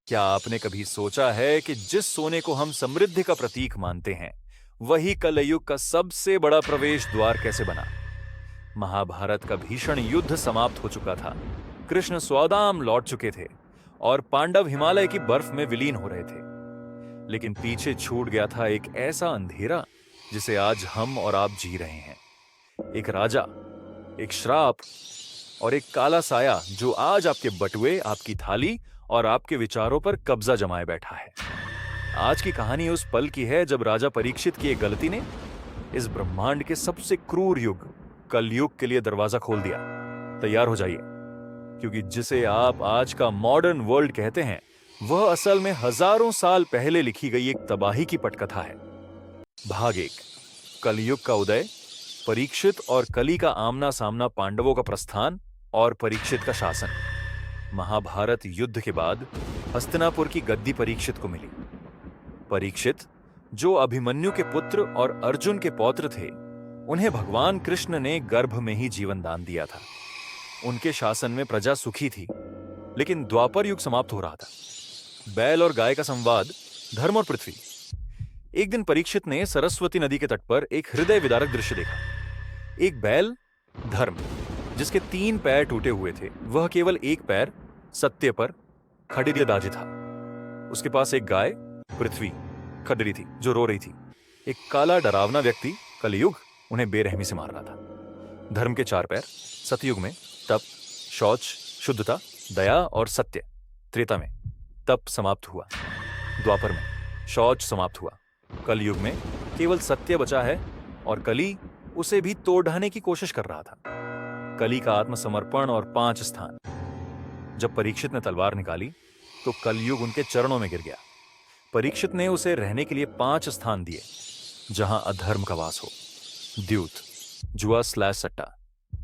क्या आपने कभी सोचा है कि जिस सोने को हम समृद्धि का प्रतीक मानते हैं, वही कलयुग का सबसे बड़ा प्रवेश द्वार कैसे बना? महाभारत का भीषण युद्ध समाप्त हो चुका था। कृष्ण स्वधाम लौट चुके थे और पांडव हिमालय की बर्फ में विलीन हो रहे थे। लेकिन पीछे छूट गया था एक ऐसा अंधेरा जिसे आज हम और आप जी रहे हैं। एक राजा, एक श्राप और एक काला साया जो आज आपके बटुए, आपकी थाली और आपके विचारों पर कब्जा जमाए बैठा है। आज की कहानी उस पल की है जब राजा परीक्षित की एक गलती ने इस ब्रह्मांड के सबसे क्रूर युग कलयुग के लिए दरवाजा खोल दिया। तैयार हो जाइए, क्योंकि जिसे आप आज का मॉडर्न वर्ल्ड कहते हैं, वह असल में हजारों साल पहले लिखी गई एक तबाही की पटकथा है। भाग एक, कलयुग का उदय, परीक्षित और कली का आमना सामना, पांडवों का प्रस्थान और परीक्षित का शासन। महाभारत युद्ध के बाद हस्तिनापुर की गद्दी परीक्षित को मिली। परीक्षित, जो अभिमन्यु के पुत्र और अर्जुन के पौत्र थे, उन्हें भगवान कृष्ण ने गर्भ में ही जीवन दान दिया था। उनके शासन में प्रजा सुखी थी। लेकिन द्वापर युग समाप्त हो रहा था। बैल और गाय का संवाद, धर्म और पृथ्वी। एक दिन परीक्षित ने सरस्वती नदी के तट पर एक हृदय विदारक दृश्य देखा। एक बैल, धर्म, जिसके 3 पैर टूटे हुए थे, वह केवल एक पैर, सत्य पर खड़ी दाजी था। उसके पास एक गाय, पृथ्वी, खड़ी थी, जो रो रही थी। एक काला डरावना व्यक्ति, कलयुग, उन्हें बेरहमी से मार रहा था। धर्म के 4 पैर, सतयुग में तप, शौच, शुद्धता, दया और सत्य। त्रेता में तप समाप्त हुआ। द्वापर में शौच समाप्त हुआ। कलयुग में केवल सत्य बचा है और कली उसे भी तोड़ ढाने की कोशिश कर रहा था। कली का आत्मसमर्पण और 5 स्थान। जब परीक्षित ने तलवार निकाली तो कलयुग उनके चरणों में गिर गया। परीक्षित ने उसे रहने के लिए 5 स्थान दिए, जहां अधर्म का वास हो। द्यूत, जुआ / सट्टा,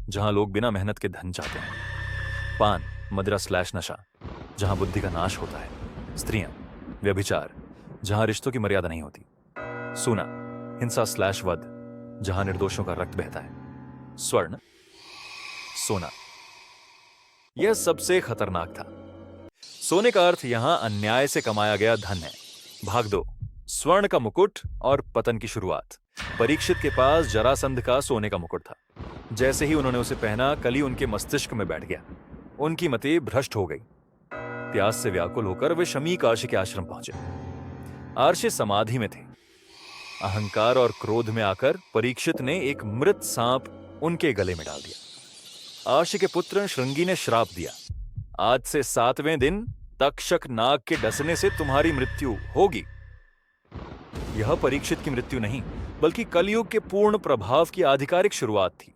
जहां लोग बिना मेहनत के धन चाहते हैं। पान, मदिरा / नशा, जहां बुद्धि का नाश होता है। स्त्रियां, व्यभिचार, जहां रिश्तों की मर्यादा नहीं होती। सोना, हिंसा / वध, जहां निर्दोषों का रक्त बहता है। स्वर्ण, सोना, यह सबसे खतरनाक था। सोने का अर्थ यहां अन्याय से कमाया गया धन है। भाग 2, स्वर्ण का मुकुट और पतन की शुरुआत। परीक्षित के पास जरासंध का सोने का मुकुट था। जैसे ही उन्होंने उसे पहना, कली उनके मस्तिष्क में बैठ गया। उनकी मति भ्रष्ट हो गई। प्यास से व्याकुल होकर वे शमीक आर्षि के आश्रम पहुंचे। आर्षि समाधि में थे। अहंकार और क्रोध में आकर परीक्षित ने एक मृत सांप उनके गले में डाल दिया। आर्षि के पुत्र श्रृंगी ने श्राप दिया, आज से 7वें दिन तक्षक नाग के डसने से तुम्हारी मृत्यु होगी। यह परीक्षित की मृत्यु नहीं, बल्कि कलयुग के पूर्ण प्रभाव की आधिकारिक शुरुआत थी।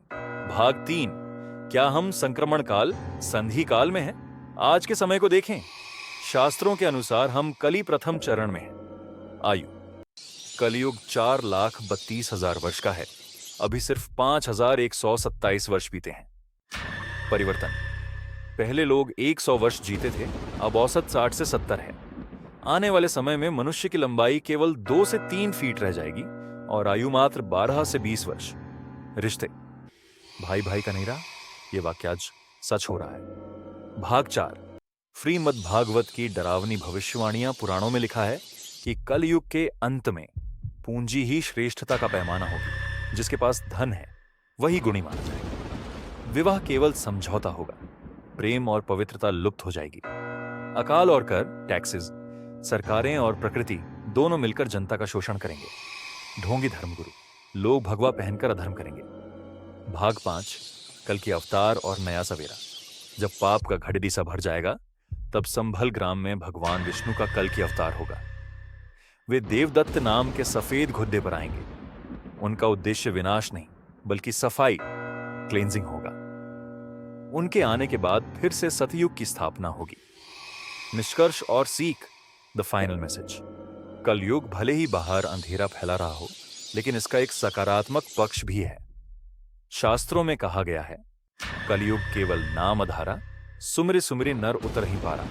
भाग 3, क्या हम संक्रमण काल, संधि काल में हैं? आज के समय को देखें। शास्त्रों के अनुसार हम कली प्रथम चरण में हैं। आयु, कलयुग 4,32,000 वर्ष का है। अभी सिर्फ 5,127 वर्ष बीते हैं। परिवर्तन, पहले लोग 100 वर्ष जीते थे, अब औसत 60 से 70 है। आने वाले समय में मनुष्य की लंबाई केवल 2 से 3 फीट रह जाएगी और आयु मात्र 12 से 20 वर्ष। रिश्ते, भाई भाई का नहीं रहा, यह वाक्य आज सच हो रहा है। भाग 4, श्रीमद् भागवत की डरावनी भविष्यवाणियां। पुराणों में लिखा है कि कलयुग के अंत में पूंजी ही श्रेष्ठता का पैमाना होगी। जिसके पास धन है वही गुणी माना जाएगा। विवाह केवल समझौता होगा। प्रेम और पवित्रता लुप्त हो जाएगी। अकाल और कर, टैक्सेस, सरकारें और प्रकृति दोनों मिलकर जनता का शोषण करेंगे। ढोंगी धर्मगुरु, लोग भगवा पहनकर अधर्म करेंगे। भाग 5, कल की अवतार और नया सवेरा। जब पाप का घड़ीसा सा भर जाएगा, तब संभल ग्राम में भगवान विष्णु का कल की अवतार होगा। वे देवदत्त नाम के सफेद घुड्डे पर आएंगे। उनका उद्देश्य विनाश नहीं, बल्कि सफाई, क्लेंजिंग होगा। उनके आने के बाद फिर से सतयुग की स्थापना होगी। निष्कर्ष और सीख, द फाइनल मैसेज। कलयुग भले ही बाहर अंधेरा फैला रहा हो, लेकिन इसका एक सकारात्मक पक्ष भी है। शास्त्रों में कहा गया है, कलयुग केवल नाम अधारा, सुमरि सुमरि नर उतर ही पारा।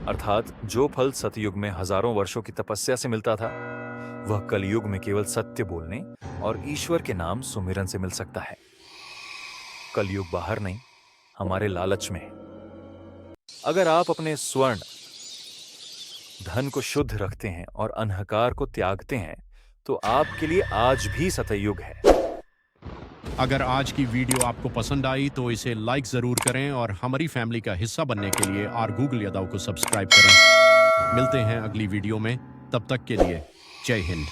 अर्थात जो फल सतयुग में हजारों वर्षों की तपस्या से मिलता था, वह कलयुग में केवल सत्य बोलने और ईश्वर के नाम सुमिरन से मिल सकता है। कलयुग बाहर नहीं, हमारे लालच में है। अगर आप अपने स्वर्ण, धन को शुद्ध रखते हैं और अनहकार को त्यागते हैं, तो आपके लिए आज भी सतयुग है। अगर आज की वीडियो आपको पसंद आई तो इसे लाइक जरूर करें और हमारी फैमिली का हिस्सा बनने के लिए आर गूगल यादव को सब्सक्राइब करें। मिलते हैं अगली वीडियो में, तब तक के लिए जय हिंद।